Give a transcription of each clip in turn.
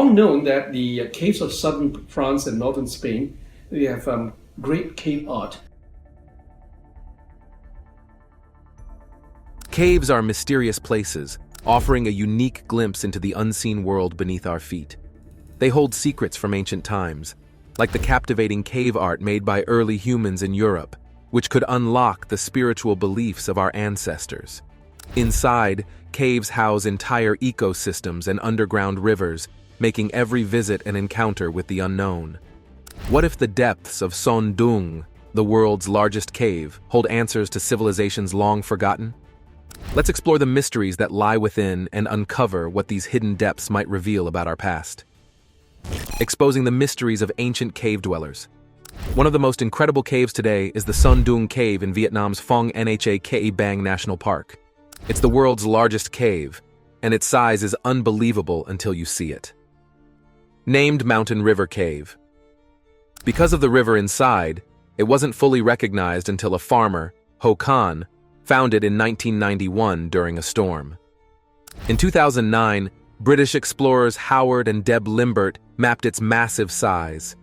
Long known that the caves of southern France and northern Spain, they have great cave art. Caves are mysterious places, offering a unique glimpse into the unseen world beneath our feet. They hold secrets from ancient times, like the captivating cave art made by early humans in Europe, which could unlock the spiritual beliefs of our ancestors. Inside, caves house entire ecosystems and underground rivers, making every visit an encounter with the unknown. What if the depths of Son Doong, the world's largest cave, hold answers to civilizations long forgotten? Let's explore the mysteries that lie within and uncover what these hidden depths might reveal about our past. Exposing the mysteries of ancient cave dwellers. One of the most incredible caves today is the Son Doong Cave in Vietnam's Phong Nha Ke Bang National Park. It's the world's largest cave, and its size is unbelievable until you see it. Named Mountain River Cave. Because of the river inside, it wasn't fully recognized until a farmer, Ho Khan, found it in 1991 during a storm. In 2009, British explorers Howard and Deb Limbert mapped its massive size.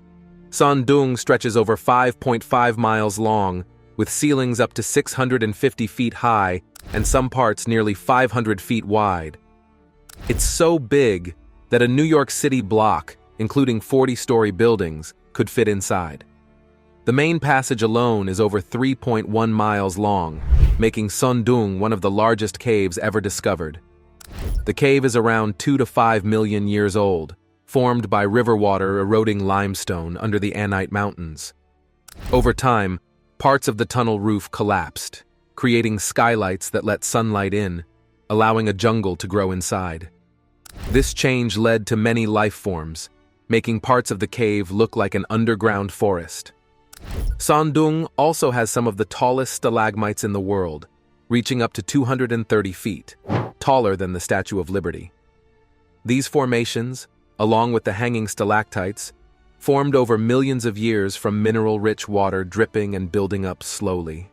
Son Doong stretches over 5.5 miles long, with ceilings up to 650 feet high and some parts nearly 500 feet wide. It's so big that a New York City block, including 40-story buildings, could fit inside. The main passage alone is over 3.1 miles long, making Son Doong one of the largest caves ever discovered. The cave is around 2 to 5 million years old, formed by river water eroding limestone under the Anite Mountains. Over time, parts of the tunnel roof collapsed, creating skylights that let sunlight in, allowing a jungle to grow inside. This change led to many life forms, making parts of the cave look like an underground forest. Son Doong also has some of the tallest stalagmites in the world, reaching up to 230 feet, taller than the Statue of Liberty. These formations, along with the hanging stalactites, formed over millions of years from mineral-rich water dripping and building up slowly.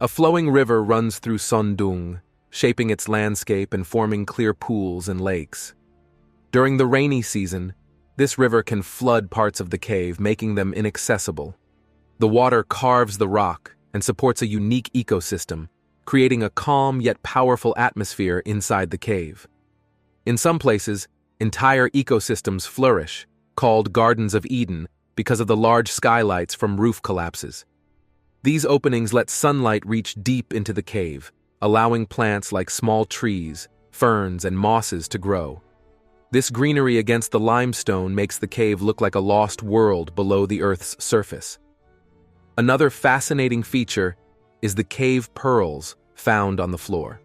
A flowing river runs through Son Doong, shaping its landscape and forming clear pools and lakes. During the rainy season, this river can flood parts of the cave, making them inaccessible. The water carves the rock and supports a unique ecosystem, creating a calm yet powerful atmosphere inside the cave. In some places, entire ecosystems flourish, called Gardens of Eden, because of the large skylights from roof collapses. These openings let sunlight reach deep into the cave, allowing plants like small trees, ferns, and mosses to grow. This greenery against the limestone makes the cave look like a lost world below the Earth's surface. Another fascinating feature is the cave pearls found on the floor.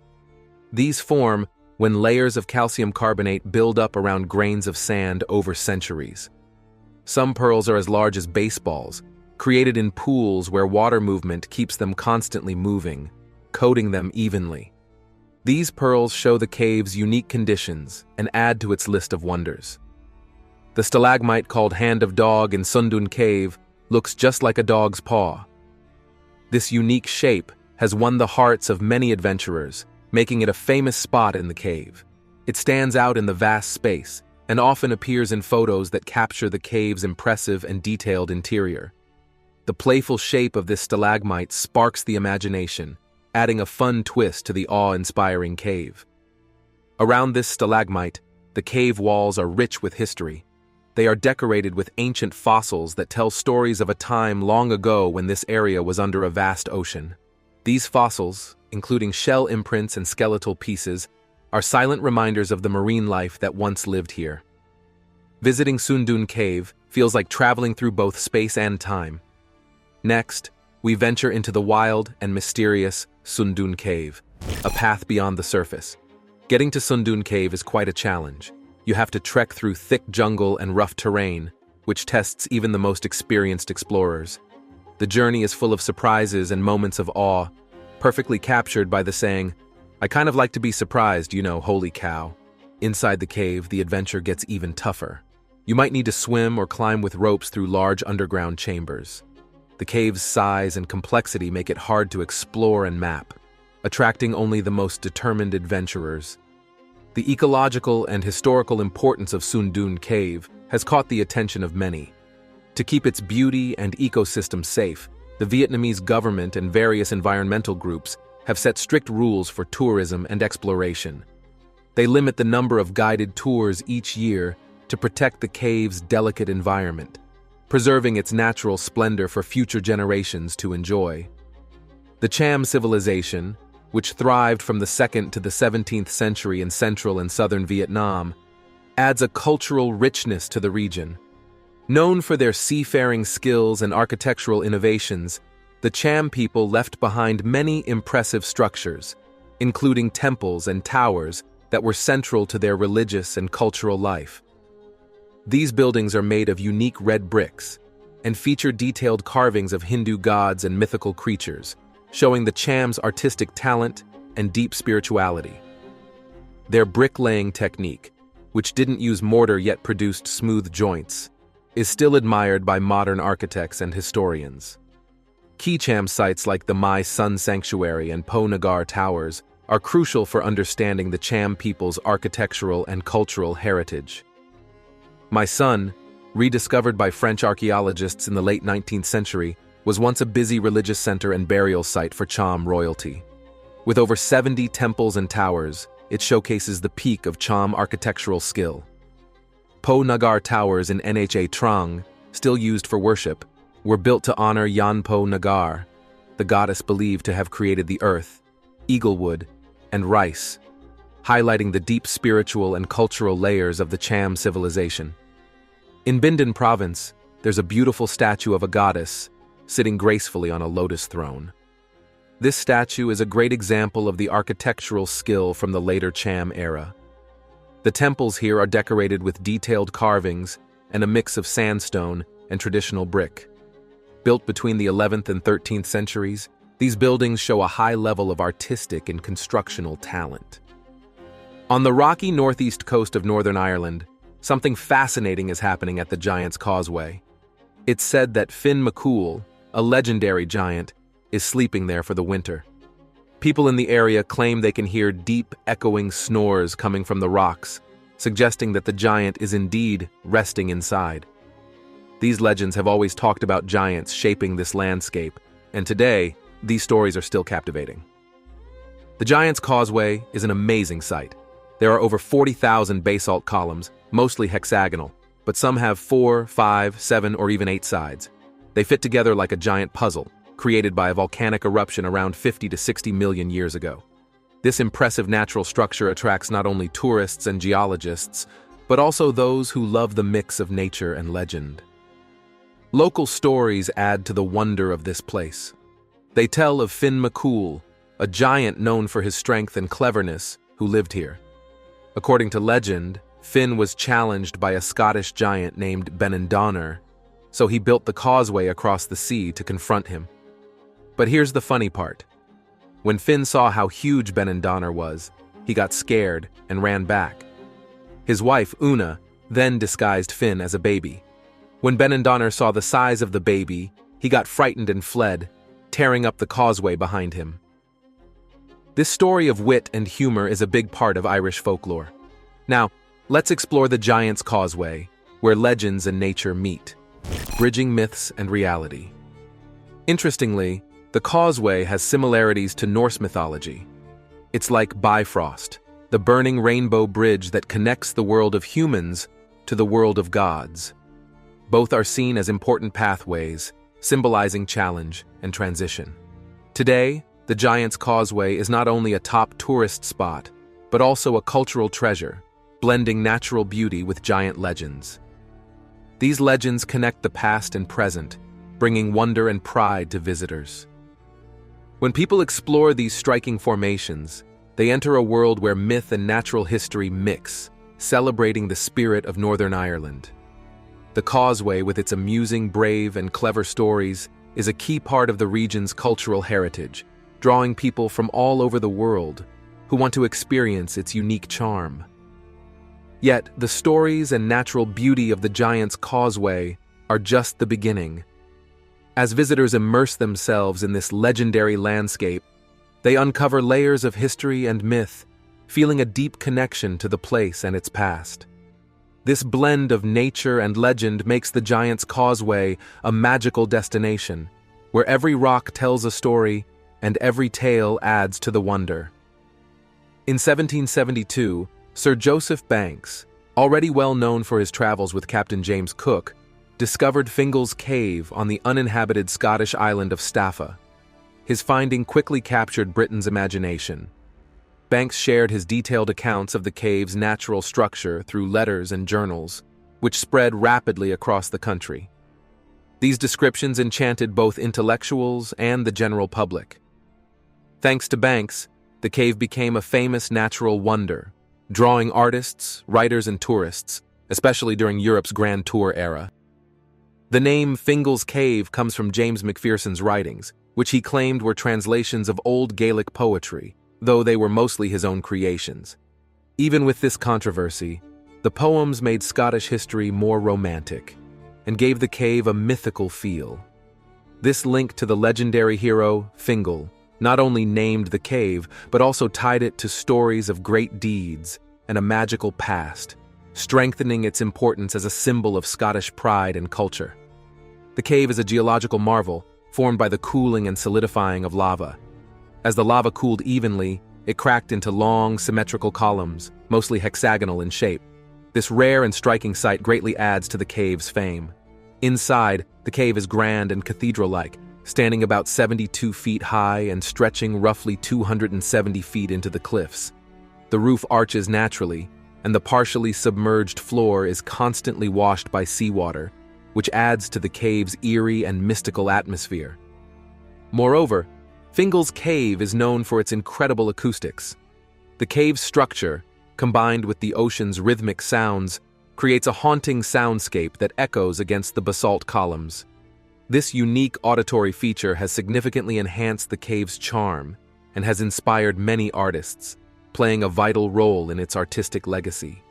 These form when layers of calcium carbonate build up around grains of sand over centuries. Some pearls are as large as baseballs, created in pools where water movement keeps them constantly moving, coating them evenly. These pearls show the cave's unique conditions and add to its list of wonders. The stalagmite called Hand of Dog in Son Doong Cave looks just like a dog's paw. This unique shape has won the hearts of many adventurers, making it a famous spot in the cave. It stands out in the vast space and often appears in photos that capture the cave's impressive and detailed interior. The playful shape of this stalagmite sparks the imagination, adding a fun twist to the awe-inspiring cave. Around this stalagmite, the cave walls are rich with history. They are decorated with ancient fossils that tell stories of a time long ago when this area was under a vast ocean. These fossils, including shell imprints and skeletal pieces, are silent reminders of the marine life that once lived here. Visiting Son Doong Cave feels like traveling through both space and time. Next, we venture into the wild and mysterious Son Doong Cave, a path beyond the surface. Getting to Son Doong Cave is quite a challenge. You have to trek through thick jungle and rough terrain, which tests even the most experienced explorers. The journey is full of surprises and moments of awe, perfectly captured by the saying, "I kind of like to be surprised, you know, holy cow." Inside the cave, the adventure gets even tougher. You might need to swim or climb with ropes through large underground chambers. The cave's size and complexity make it hard to explore and map, attracting only the most determined adventurers. The ecological and historical importance of Son Doong Cave has caught the attention of many. To keep its beauty and ecosystem safe, the Vietnamese government and various environmental groups have set strict rules for tourism and exploration. They limit the number of guided tours each year to protect the cave's delicate environment, preserving its natural splendor for future generations to enjoy. The Cham civilization, which thrived from the 2nd to the 17th century in central and southern Vietnam, adds a cultural richness to the region. Known for their seafaring skills and architectural innovations, the Cham people left behind many impressive structures, including temples and towers that were central to their religious and cultural life. These buildings are made of unique red bricks and feature detailed carvings of Hindu gods and mythical creatures, showing the Cham's artistic talent and deep spirituality. Their bricklaying technique, which didn't use mortar yet produced smooth joints, is still admired by modern architects and historians. Key Cham sites like the Mai Sun Sanctuary and Po Nagar Towers are crucial for understanding the Cham people's architectural and cultural heritage. Mai Sun, rediscovered by French archaeologists in the late 19th century, was once a busy religious center and burial site for Cham royalty. With over 70 temples and towers, it showcases the peak of Cham architectural skill. Po Nagar Towers in Nha Trang, still used for worship, were built to honor Yan Po Nagar, the goddess believed to have created the earth, eaglewood, and rice, highlighting the deep spiritual and cultural layers of the Cham civilization. In Binh province, there's a beautiful statue of a goddess sitting gracefully on a lotus throne. This statue is a great example of the architectural skill from the later Cham era. The temples here are decorated with detailed carvings and a mix of sandstone and traditional brick. Built between the 11th and 13th centuries, these buildings show a high level of artistic and constructional talent. On the rocky northeast coast of Northern Ireland, something fascinating is happening at the Giant's Causeway. It's said that Finn McCool, a legendary giant, is sleeping there for the winter. People in the area claim they can hear deep, echoing snores coming from the rocks, suggesting that the giant is indeed resting inside. These legends have always talked about giants shaping this landscape, and today, these stories are still captivating. The Giant's Causeway is an amazing sight. There are over 40,000 basalt columns, mostly hexagonal, but some have 4, 5, 7, or even 8 sides. They fit together like a giant puzzle, created by a volcanic eruption around 50 to 60 million years ago. This impressive natural structure attracts not only tourists and geologists, but also those who love the mix of nature and legend. Local stories add to the wonder of this place. They tell of Finn McCool, a giant known for his strength and cleverness, who lived here. According to legend, Finn was challenged by a Scottish giant named Benandonner, so he built the causeway across the sea to confront him. But here's the funny part. When Finn saw how huge Benandonner was, he got scared and ran back. His wife, Una, then disguised Finn as a baby. When Benandonner saw the size of the baby, he got frightened and fled, tearing up the causeway behind him. This story of wit and humor is a big part of Irish folklore. Now, let's explore the Giant's Causeway, where legends and nature meet, bridging myths and reality. Interestingly, the causeway has similarities to Norse mythology. It's like Bifrost, the burning rainbow bridge that connects the world of humans to the world of gods. Both are seen as important pathways, symbolizing challenge and transition. Today, the Giant's Causeway is not only a top tourist spot, but also a cultural treasure, blending natural beauty with giant legends. These legends connect the past and present, bringing wonder and pride to visitors. When people explore these striking formations, they enter a world where myth and natural history mix, celebrating the spirit of Northern Ireland. The Causeway, with its amusing, brave, and clever stories, is a key part of the region's cultural heritage, drawing people from all over the world who want to experience its unique charm. Yet, the stories and natural beauty of the Giant's Causeway are just the beginning. As visitors immerse themselves in this legendary landscape, they uncover layers of history and myth feeling a deep connection to the place and its past. This blend of nature and legend makes the Giant's Causeway a magical destination, where every rock tells a story and every tale adds to the wonder. In 1772, Sir Joseph Banks, already well known for his travels with Captain James Cook, discovered Fingal's Cave on the uninhabited Scottish island of Staffa. His finding quickly captured Britain's imagination. Banks shared his detailed accounts of the cave's natural structure through letters and journals, which spread rapidly across the country. These descriptions enchanted both intellectuals and the general public. Thanks to Banks, the cave became a famous natural wonder, drawing artists, writers, and tourists, especially during Europe's Grand Tour era. The name Fingal's Cave comes from James Macpherson's writings, which he claimed were translations of old Gaelic poetry, though they were mostly his own creations. Even with this controversy, the poems made Scottish history more romantic and gave the cave a mythical feel. This link to the legendary hero, Fingal, not only named the cave, but also tied it to stories of great deeds and a magical past, strengthening its importance as a symbol of Scottish pride and culture. The cave is a geological marvel, formed by the cooling and solidifying of lava. As the lava cooled evenly, it cracked into long, symmetrical columns, mostly hexagonal in shape. This rare and striking sight greatly adds to the cave's fame. Inside, the cave is grand and cathedral-like, standing about 72 feet high and stretching roughly 270 feet into the cliffs. The roof arches naturally, and the partially submerged floor is constantly washed by seawater, which adds to the cave's eerie and mystical atmosphere. Moreover, Fingal's Cave is known for its incredible acoustics. The cave's structure, combined with the ocean's rhythmic sounds, creates a haunting soundscape that echoes against the basalt columns. This unique auditory feature has significantly enhanced the cave's charm and has inspired many artists, playing a vital role in its artistic legacy.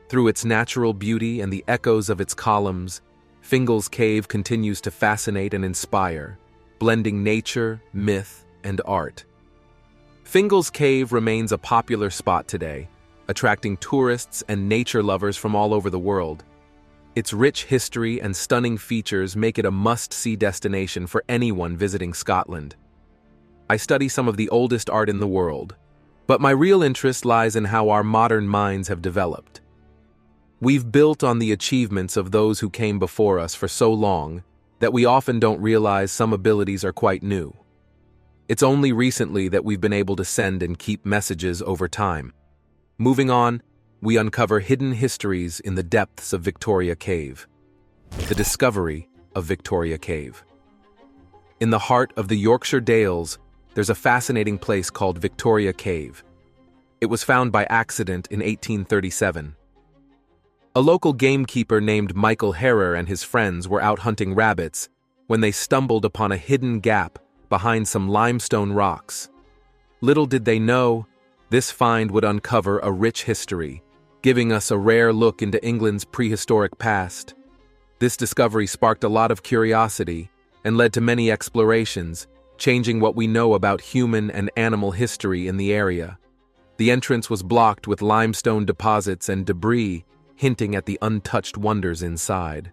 Through its natural beauty and the echoes of its columns, Fingal's Cave continues to fascinate and inspire, blending nature, myth, and art. Fingal's Cave remains a popular spot today, attracting tourists and nature lovers from all over the world. Its rich history and stunning features make it a must-see destination for anyone visiting Scotland. I study some of the oldest art in the world, but my real interest lies in how our modern minds have developed. We've built on the achievements of those who came before us for so long that we often don't realize some abilities are quite new. It's only recently that we've been able to send and keep messages over time. Moving on, we uncover hidden histories in the depths of Victoria Cave. The discovery of Victoria Cave. In the heart of the Yorkshire Dales, there's a fascinating place called Victoria Cave. It was found by accident in 1837. A local gamekeeper named Michael Harrer and his friends were out hunting rabbits when they stumbled upon a hidden gap behind some limestone rocks. Little did they know, this find would uncover a rich history, giving us a rare look into England's prehistoric past. This discovery sparked a lot of curiosity and led to many explorations, changing what we know about human and animal history in the area. The entrance was blocked with limestone deposits and debris, hinting at the untouched wonders inside.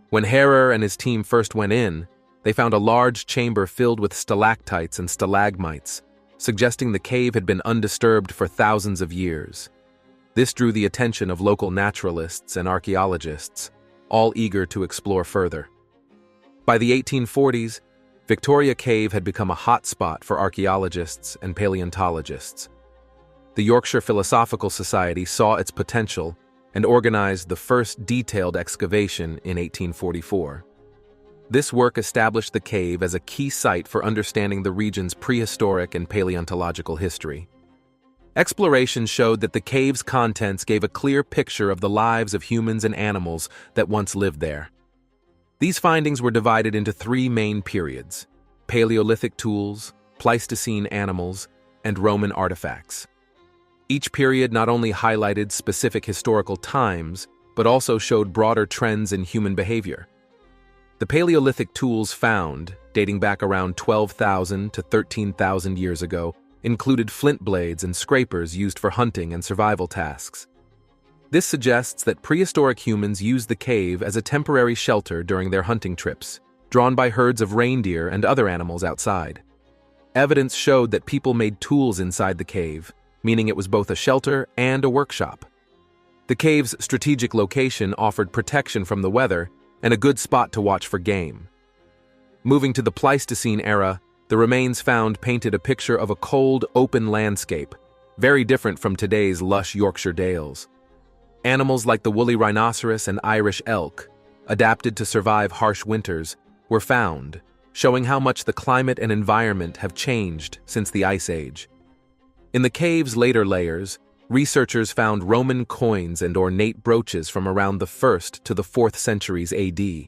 When Harrer and his team first went in, they found a large chamber filled with stalactites and stalagmites, suggesting the cave had been undisturbed for thousands of years. This drew the attention of local naturalists and archaeologists, all eager to explore further. By the 1840s, Victoria Cave had become a hotspot for archaeologists and paleontologists. The Yorkshire Philosophical Society saw its potential and organized the first detailed excavation in 1844. This work established the cave as a key site for understanding the region's prehistoric and paleontological history. Exploration showed that the cave's contents gave a clear picture of the lives of humans and animals that once lived there. These findings were divided into three main periods: Paleolithic tools, Pleistocene animals, and Roman artifacts. Each period not only highlighted specific historical times, but also showed broader trends in human behavior. The Paleolithic tools found, dating back around 12,000 to 13,000 years ago, included flint blades and scrapers used for hunting and survival tasks. This suggests that prehistoric humans used the cave as a temporary shelter during their hunting trips, drawn by herds of reindeer and other animals outside. Evidence showed that people made tools inside the cave, meaning it was both a shelter and a workshop. The cave's strategic location offered protection from the weather and a good spot to watch for game. Moving to the Pleistocene era, the remains found painted a picture of a cold, open landscape, very different from today's lush Yorkshire dales. Animals like the woolly rhinoceros and Irish elk, adapted to survive harsh winters, were found, showing how much the climate and environment have changed since the Ice Age. In the cave's later layers, researchers found Roman coins and ornate brooches from around the 1st to the 4th centuries AD.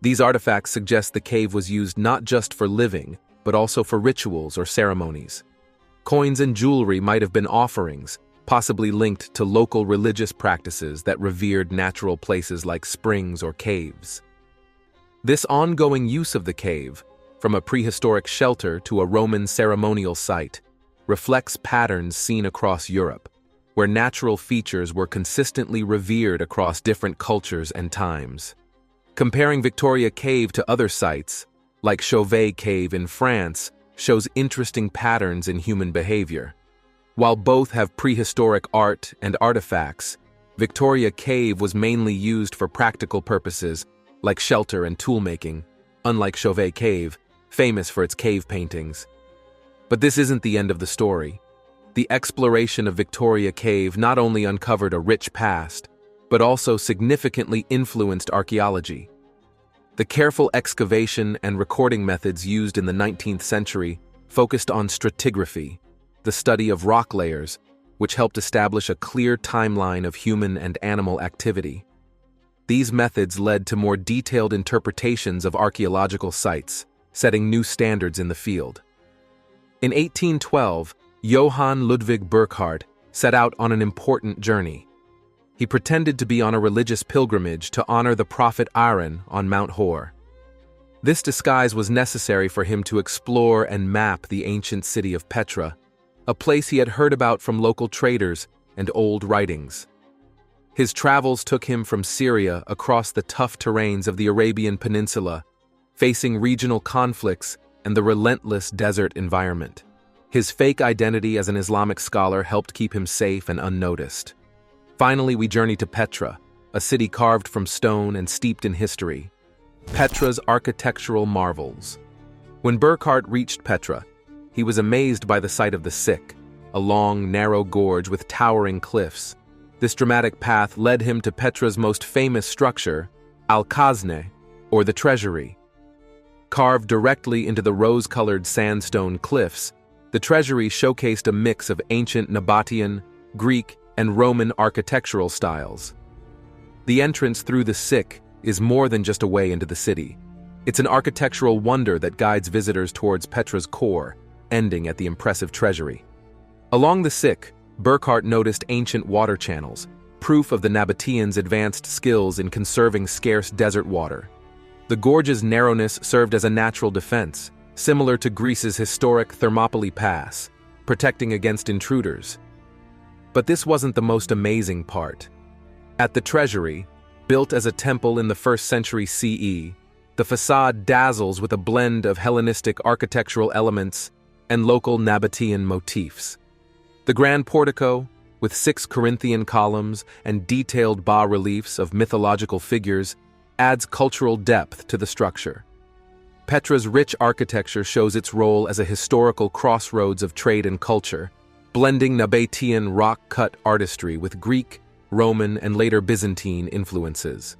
These artifacts suggest the cave was used not just for living, but also for rituals or ceremonies. Coins and jewelry might have been offerings, possibly linked to local religious practices that revered natural places like springs or caves. This ongoing use of the cave, from a prehistoric shelter to a Roman ceremonial site, reflects patterns seen across Europe, where natural features were consistently revered across different cultures and times. Comparing Victoria Cave to other sites, like Causeway Cave in France, shows interesting patterns in human behavior. While both have prehistoric art and artifacts, Victoria Cave was mainly used for practical purposes, like shelter and tool-making, unlike Causeway Cave, famous for its cave paintings. But this isn't the end of the story. The exploration of Victoria Cave not only uncovered a rich past, but also significantly influenced archaeology. The careful excavation and recording methods used in the 19th century focused on stratigraphy, the study of rock layers, which helped establish a clear timeline of human and animal activity. These methods led to more detailed interpretations of archaeological sites, setting new standards in the field. In 1812, Johann Ludwig Burckhardt set out on an important journey. He pretended to be on a religious pilgrimage to honor the prophet Aaron on Mount Hor. This disguise was necessary for him to explore and map the ancient city of Petra, a place he had heard about from local traders and old writings. His travels took him from Syria across the tough terrains of the Arabian Peninsula, facing regional conflicts and the relentless desert environment. His fake identity as an Islamic scholar helped keep him safe and unnoticed. Finally, we journey to Petra, a city carved from stone and steeped in history. Petra's architectural marvels. When Burckhardt reached Petra, he was amazed by the sight of the Sick, a long, narrow gorge with towering cliffs. This dramatic path led him to Petra's most famous structure, Al-Khazne, or the Treasury. Carved directly into the rose-colored sandstone cliffs, the treasury showcased a mix of ancient Nabatean, Greek, and Roman architectural styles. The entrance through the Sick is more than just a way into the city. It's an architectural wonder that guides visitors towards Petra's core, ending at the impressive treasury. Along the Sick, Burckhardt noticed ancient water channels, proof of the Nabateans' advanced skills in conserving scarce desert water. The gorge's narrowness served as a natural defense, similar to Greece's historic Thermopylae Pass, protecting against intruders. But this wasn't the most amazing part. At the treasury, built as a temple in the 1st century CE, the facade dazzles with a blend of Hellenistic architectural elements and local Nabatean motifs. The grand portico, with 6 Corinthian columns and detailed bas-reliefs of mythological figures, adds cultural depth to the structure. Petra's rich architecture shows its role as a historical crossroads of trade and culture, blending Nabatean rock-cut artistry with Greek, Roman, and later Byzantine influences.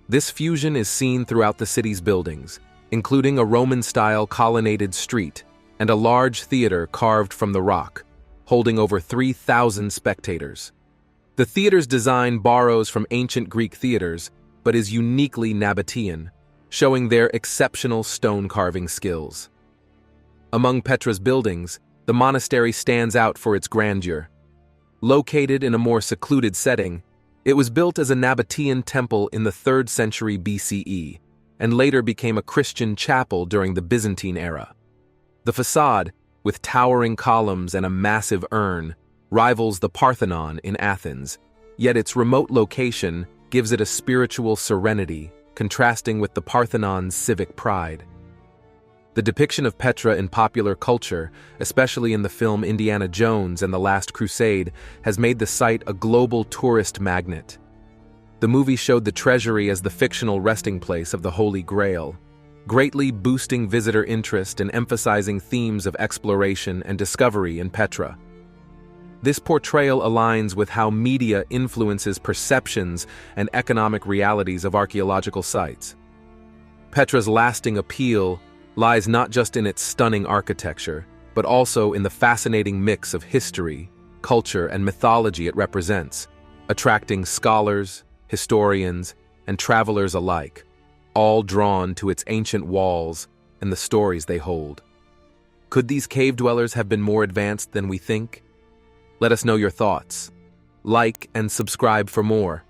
This fusion is seen throughout the city's buildings, including a Roman-style colonnaded street and a large theater carved from the rock, holding over 3,000 spectators. The theater's design borrows from ancient Greek theaters, but is uniquely Nabatean, showing their exceptional stone carving skills. Among Petra's buildings, the monastery stands out for its grandeur. Located in a more secluded setting, it was built as a Nabatean temple in the 3rd century BCE, and later became a Christian chapel during the Byzantine era. The facade, with towering columns and a massive urn, rivals the Parthenon in Athens, yet its remote location gives it a spiritual serenity, contrasting with the Parthenon's civic pride. The depiction of Petra in popular culture, especially in the film Indiana Jones and the Last Crusade, has made the site a global tourist magnet. The movie showed the treasury as the fictional resting place of the Holy Grail, greatly boosting visitor interest and emphasizing themes of exploration and discovery in Petra. This portrayal aligns with how media influences perceptions and economic realities of archaeological sites. Petra's lasting appeal lies not just in its stunning architecture, but also in the fascinating mix of history, culture, and mythology it represents, attracting scholars, historians, and travelers alike, all drawn to its ancient walls and the stories they hold. Could these cave dwellers have been more advanced than we think? Let us know your thoughts. Like and subscribe for more.